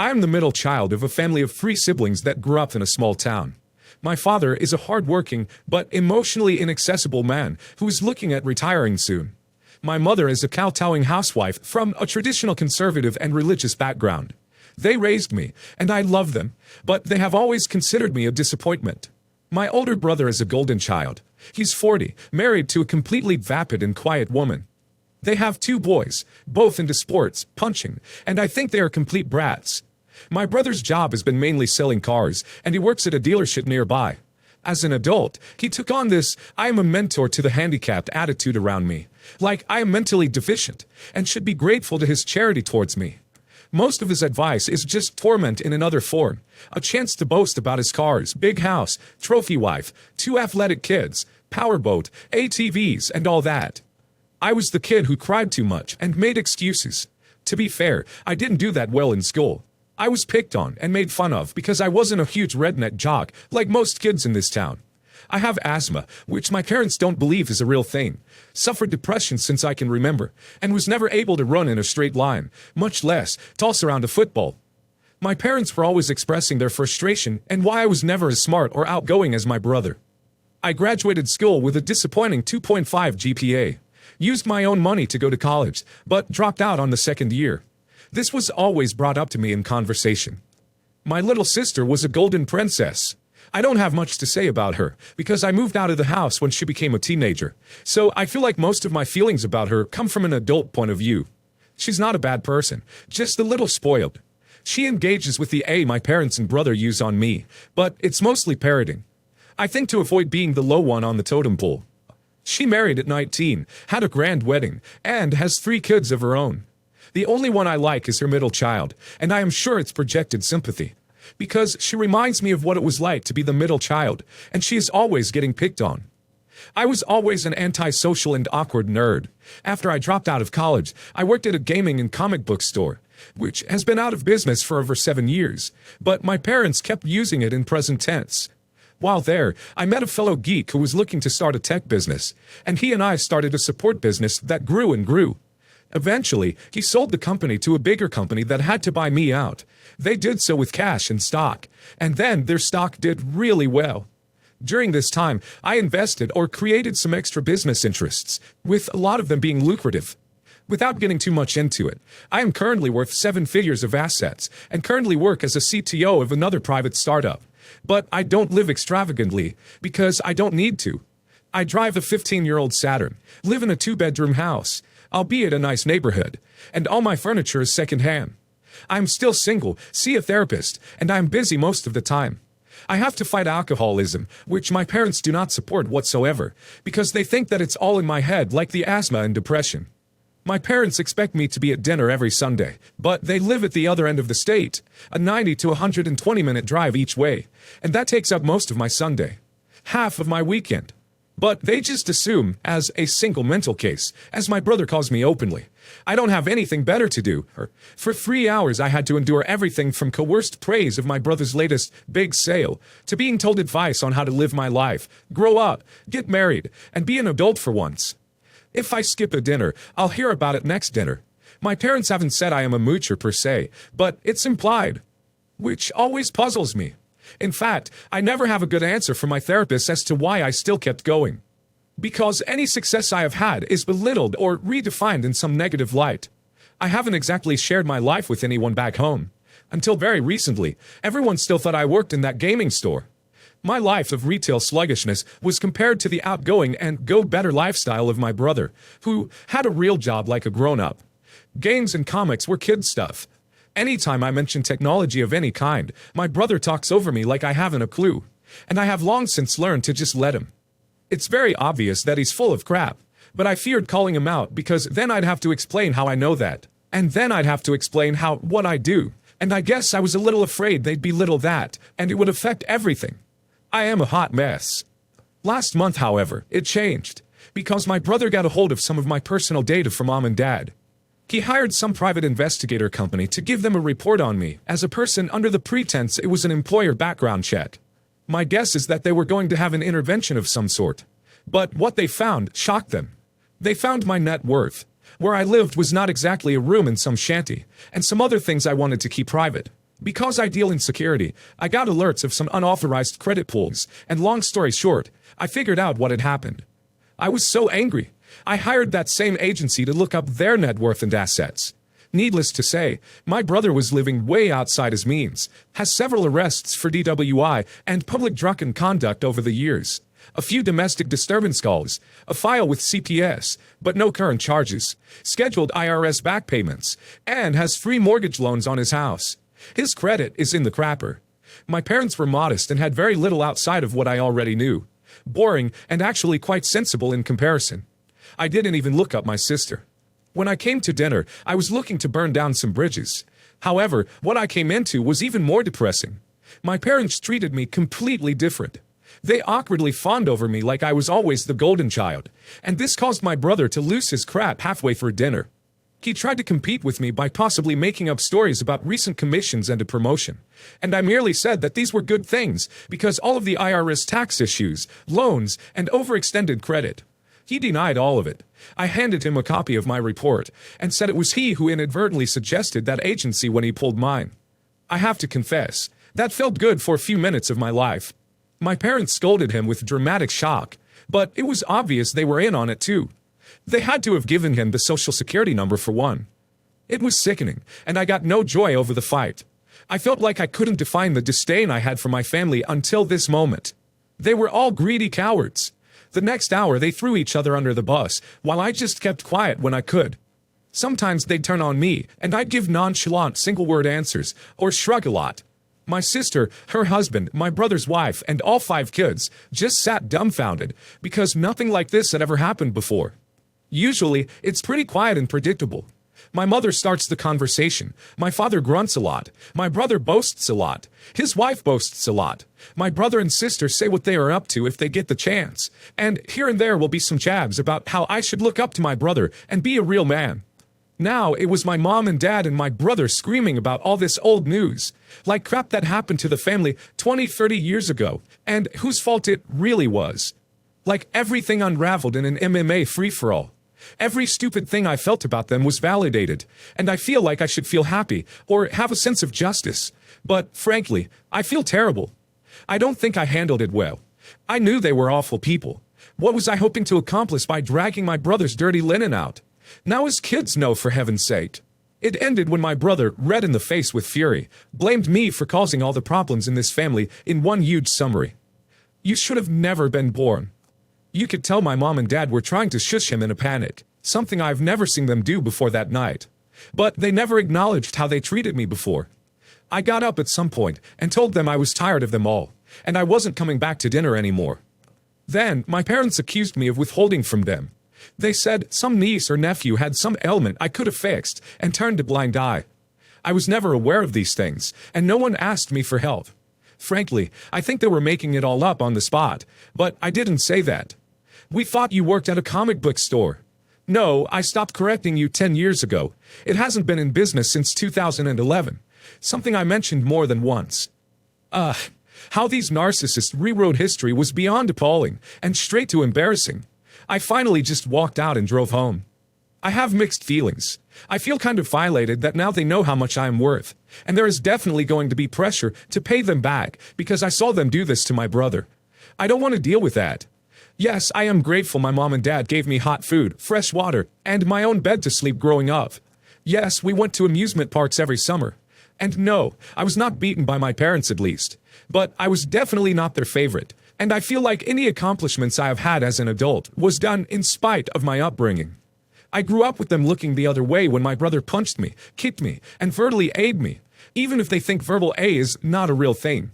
I am the middle child of a family of 3 siblings that grew up in a small town. My father is a hard-working but emotionally inaccessible man who is looking at retiring soon. My mother is a kowtowing housewife from a traditional conservative and religious background. They raised me, and I love them, but they have always considered me a disappointment. My older brother is a golden child. He's 40, married to a completely vapid and quiet woman. They have 2 boys, both into sports, punching, and I think they are complete brats. My brother's job has been mainly selling cars, and he works at a dealership nearby. As an adult, he took on this "I am a mentor to the handicapped" attitude around me, like I am mentally deficient, and should be grateful to his charity towards me. Most of his advice is just torment in another form, a chance to boast about his cars, big house, trophy wife, 2 athletic kids, powerboat, ATVs, and all that. I was the kid who cried too much and made excuses. To be fair, I didn't do that well in school. I was picked on and made fun of because I wasn't a huge redneck jock like most kids in this town. I have asthma, which my parents don't believe is a real thing, suffered depression since I can remember, and was never able to run in a straight line, much less toss around a football. My parents were always expressing their frustration and why I was never as smart or outgoing as my brother. I graduated school with a disappointing 2.5 GPA, used my own money to go to college, but dropped out on the second year. This was always brought up to me in conversation. My little sister was a golden princess. I don't have much to say about her, because I moved out of the house when she became a teenager, so I feel like most of my feelings about her come from an adult point of view. She's not a bad person, just a little spoiled. She engages with the my parents and brother use on me, but it's mostly parroting. I think to avoid being the low one on the totem pole. She married at 19, had a grand wedding, and has 3 kids of her own. The only one I like is her middle child, and I am sure it's projected sympathy. Because she reminds me of what it was like to be the middle child, and she is always getting picked on. I was always an antisocial and awkward nerd. After I dropped out of college, I worked at a gaming and comic book store, which has been out of business for over 7 years, but my parents kept using it in present tense. While there, I met a fellow geek who was looking to start a tech business, and he and I started a support business that grew and grew. Eventually, he sold the company to a bigger company that had to buy me out. They did so with cash and stock, and then their stock did really well. During this time, I invested or created some extra business interests, with a lot of them being lucrative. Without getting too much into it, I am currently worth 7 figures of assets, and currently work as a CTO of another private startup. But I don't live extravagantly, because I don't need to. I drive a 15-year-old Saturn, live in a 2-bedroom house, albeit a nice neighborhood, and all my furniture is secondhand. I'm still single, see a therapist, and I'm busy most of the time. I have to fight alcoholism, which my parents do not support whatsoever, because they think that it's all in my head like the asthma and depression. My parents expect me to be at dinner every Sunday, but they live at the other end of the state, a 90 to 120-minute drive each way, and that takes up most of my Sunday, half of my weekend. But they just assume, as a single mental case, as my brother calls me openly, I don't have anything better to do. For 3 hours I had to endure everything from coerced praise of my brother's latest big sale, to being told advice on how to live my life, grow up, get married, and be an adult for once. If I skip a dinner, I'll hear about it next dinner. My parents haven't said I am a moocher per se, but it's implied, which always puzzles me. In fact, I never have a good answer from my therapist as to why I still kept going. Because any success I have had is belittled or redefined in some negative light. I haven't exactly shared my life with anyone back home. Until very recently, everyone still thought I worked in that gaming store. My life of retail sluggishness was compared to the outgoing and go-better lifestyle of my brother, who had a real job like a grown-up. Games and comics were kid stuff. Anytime I mention technology of any kind, my brother talks over me like I haven't a clue, and I have long since learned to just let him. It's very obvious that he's full of crap, but I feared calling him out because then I'd have to explain how I know that, and then I'd have to explain what I do, and I guess I was a little afraid they'd belittle that, and it would affect everything. I am a hot mess. Last month, however, it changed, because my brother got a hold of some of my personal data from Mom and Dad. He hired some private investigator company to give them a report on me as a person under the pretense it was an employer background check. My guess is that they were going to have an intervention of some sort. But what they found shocked them. They found my net worth. Where I lived was not exactly a room in some shanty, and some other things I wanted to keep private. Because I deal in security, I got alerts of some unauthorized credit pulls, and long story short, I figured out what had happened. I was so angry. I hired that same agency to look up their net worth and assets. Needless to say, my brother was living way outside his means, has several arrests for DWI and public drunken conduct over the years, a few domestic disturbance calls, a file with CPS, but no current charges, scheduled IRS back payments, and has 3 mortgage loans on his house. His credit is in the crapper. My parents were modest and had very little outside of what I already knew. Boring and actually quite sensible in comparison. I didn't even look up my sister. When I came to dinner, I was looking to burn down some bridges. However, what I came into was even more depressing. My parents treated me completely different. They awkwardly fawned over me like I was always the golden child, and this caused my brother to lose his crap halfway through dinner. He tried to compete with me by possibly making up stories about recent commissions and a promotion. And I merely said that these were good things because all of the IRS tax issues, loans, and overextended credit. He denied all of it. I handed him a copy of my report and said it was he who inadvertently suggested that agency when he pulled mine. I have to confess, that felt good for a few minutes of my life. My parents scolded him with dramatic shock, but it was obvious they were in on it too. They had to have given him the social security number for one. It was sickening, and I got no joy over the fight. I felt like I couldn't define the disdain I had for my family until this moment. They were all greedy cowards. The next hour they threw each other under the bus, while I just kept quiet when I could. Sometimes they'd turn on me, and I'd give nonchalant single-word answers, or shrug a lot. My sister, her husband, my brother's wife, and all 5 kids just sat dumbfounded, because nothing like this had ever happened before. Usually, it's pretty quiet and predictable. My mother starts the conversation. My father grunts a lot. My brother boasts a lot. His wife boasts a lot. My brother and sister say what they are up to if they get the chance. And here and there will be some jabs about how I should look up to my brother and be a real man. Now, it was my mom and dad and my brother screaming about all this old news, like crap that happened to the family 20, 30 years ago, and whose fault it really was. Like everything unraveled in an MMA free-for-all. Every stupid thing I felt about them was validated, and I feel like I should feel happy or have a sense of justice. But, frankly, I feel terrible. I don't think I handled it well. I knew they were awful people. What was I hoping to accomplish by dragging my brother's dirty linen out? Now his kids know, for heaven's sake. It ended when my brother, red in the face with fury, blamed me for causing all the problems in this family in one huge summary. You should have never been born. You could tell my mom and dad were trying to shush him in a panic, something I've never seen them do before that night. But they never acknowledged how they treated me before. I got up at some point and told them I was tired of them all, and I wasn't coming back to dinner anymore. Then, my parents accused me of withholding from them. They said some niece or nephew had some ailment I could have fixed and turned a blind eye. I was never aware of these things, and no one asked me for help. Frankly, I think they were making it all up on the spot, but I didn't say that. We thought you worked at a comic book store. No, I stopped correcting you 10 years ago. It hasn't been in business since 2011. Something I mentioned more than once. How these narcissists rewrote history was beyond appalling and straight to embarrassing. I finally just walked out and drove home. I have mixed feelings. I feel kind of violated that now they know how much I am worth, and there is definitely going to be pressure to pay them back because I saw them do this to my brother. I don't want to deal with that. Yes, I am grateful my mom and dad gave me hot food, fresh water, and my own bed to sleep growing up. Yes, we went to amusement parks every summer. And no, I was not beaten by my parents at least. But I was definitely not their favorite, and I feel like any accomplishments I have had as an adult was done in spite of my upbringing. I grew up with them looking the other way when my brother punched me, kicked me, and verbally aided me, even if they think verbal A is not a real thing.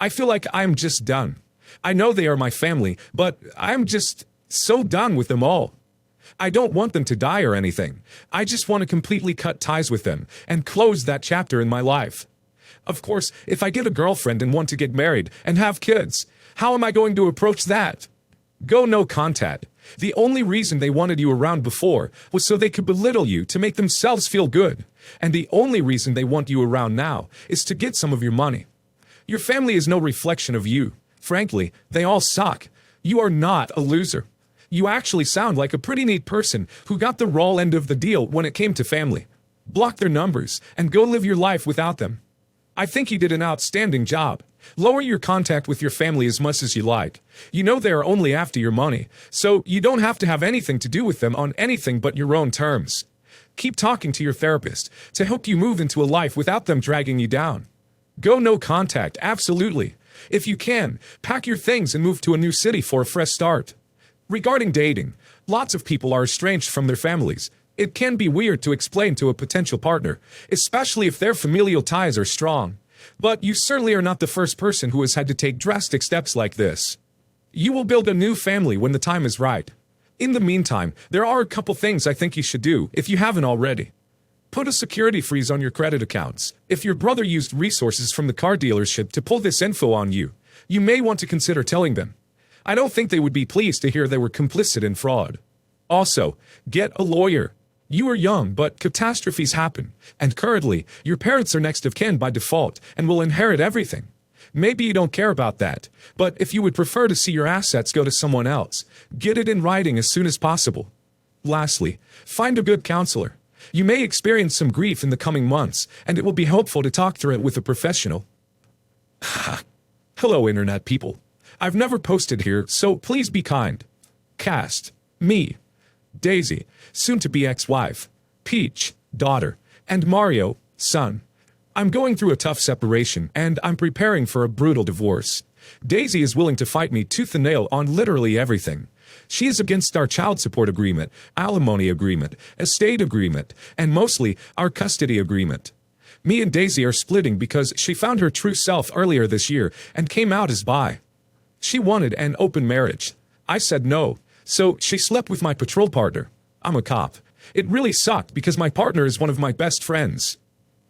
I feel like I'm just done. I know they are my family, but I'm just so done with them all. I don't want them to die or anything. I just want to completely cut ties with them and close that chapter in my life. Of course, if I get a girlfriend and want to get married and have kids, how am I going to approach that? Go no contact. The only reason they wanted you around before was so they could belittle you to make themselves feel good. And the only reason they want you around now is to get some of your money. Your family is no reflection of you. Frankly, they all suck. You are not a loser. You actually sound like a pretty neat person who got the raw end of the deal when it came to family. Block their numbers and go live your life without them. I think you did an outstanding job. Lower your contact with your family as much as you like. You know they are only after your money, so you don't have to have anything to do with them on anything but your own terms. Keep talking to your therapist to help you move into a life without them dragging you down. Go no contact, absolutely. If you can, pack your things and move to a new city for a fresh start. Regarding dating, lots of people are estranged from their families. It can be weird to explain to a potential partner, especially if their familial ties are strong. But you certainly are not the first person who has had to take drastic steps like this. You will build a new family when the time is right. In the meantime, there are a couple things I think you should do if you haven't already. Put a security freeze on your credit accounts. If your brother used resources from the car dealership to pull this info on you, you may want to consider telling them. I don't think they would be pleased to hear they were complicit in fraud. Also, get a lawyer. You are young, but catastrophes happen, and currently, your parents are next of kin by default and will inherit everything. Maybe you don't care about that, but if you would prefer to see your assets go to someone else, get it in writing as soon as possible. Lastly, find a good counselor. You may experience some grief in the coming months, and it will be helpful to talk through it with a professional. Hello, Internet people. I've never posted here, so please be kind. Cast. Me. Daisy, soon-to-be ex-wife, Peach, daughter, and Mario, son. I'm going through a tough separation, and I'm preparing for a brutal divorce. Daisy is willing to fight me tooth and nail on literally everything. She is against our child support agreement, alimony agreement, estate agreement, and mostly our custody agreement. Me and Daisy are splitting because she found her true self earlier this year and came out as bi. She wanted an open marriage. I said no. So she slept with my patrol partner. I'm a cop. It really sucked because my partner is one of my best friends.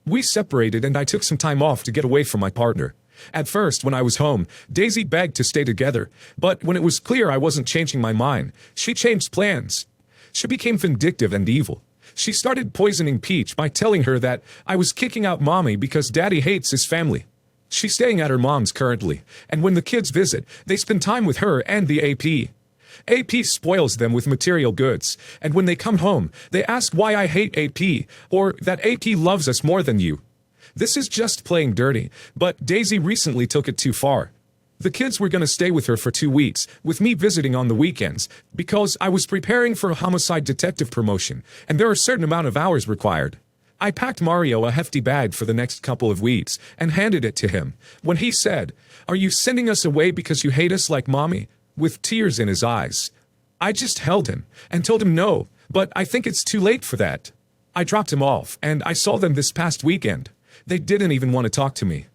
We separated and I took some time off to get away from my partner. At first, when I was home, Daisy begged to stay together, but when it was clear I wasn't changing my mind, she changed plans. She became vindictive and evil. She started poisoning Peach by telling her that I was kicking out Mommy because Daddy hates his family. She's staying at her mom's currently, and when the kids visit, they spend time with her and the AP. AP spoils them with material goods, and when they come home, they ask why I hate AP, or that AP loves us more than you. This is just playing dirty, but Daisy recently took it too far. The kids were going to stay with her for 2 weeks, with me visiting on the weekends, because I was preparing for a homicide detective promotion, and there are a certain amount of hours required. I packed Mario a hefty bag for the next couple of weeks, and handed it to him, when he said, "Are you sending us away because you hate us like Mommy?" with tears in his eyes. I just held him, and told him no, but I think it's too late for that. I dropped him off, and I saw them this past weekend. They didn't even want to talk to me.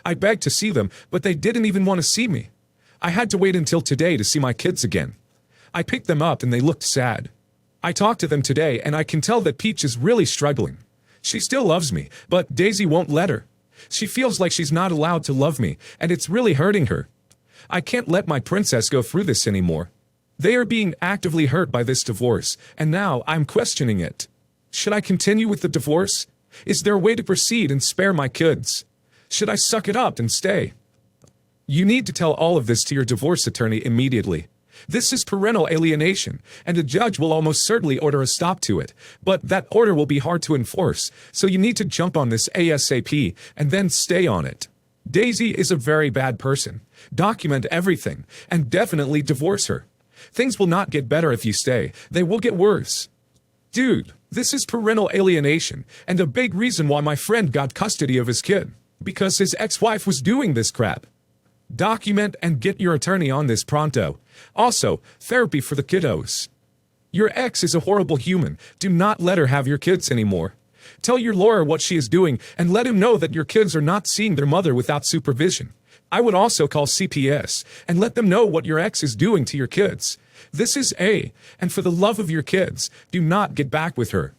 I begged to see them, but they didn't even want to see me. I had to wait until today to see my kids again. I picked them up and they looked sad. I talked to them today and I can tell that Peach is really struggling. She still loves me, but Daisy won't let her. She feels like she's not allowed to love me, and it's really hurting her. I can't let my princess go through this anymore. They are being actively hurt by this divorce, and now I'm questioning it. Should I continue with the divorce? Is there a way to proceed and spare my kids? Should I suck it up and stay? You need to tell all of this to your divorce attorney immediately. This is parental alienation, and a judge will almost certainly order a stop to it, but that order will be hard to enforce, so you need to jump on this ASAP and then stay on it. Daisy is a very bad person. Document everything, and definitely divorce her. Things will not get better if you stay. They will get worse. Dude, this is parental alienation, and a big reason why my friend got custody of his kid. Because his ex-wife was doing this crap. Document and get your attorney on this pronto. Also, therapy for the kiddos. Your ex is a horrible human. Do not let her have your kids anymore. Tell your lawyer what she is doing and let him know that your kids are not seeing their mother without supervision. I would also call CPS and let them know what your ex is doing to your kids. This is A, and for the love of your kids, do not get back with her.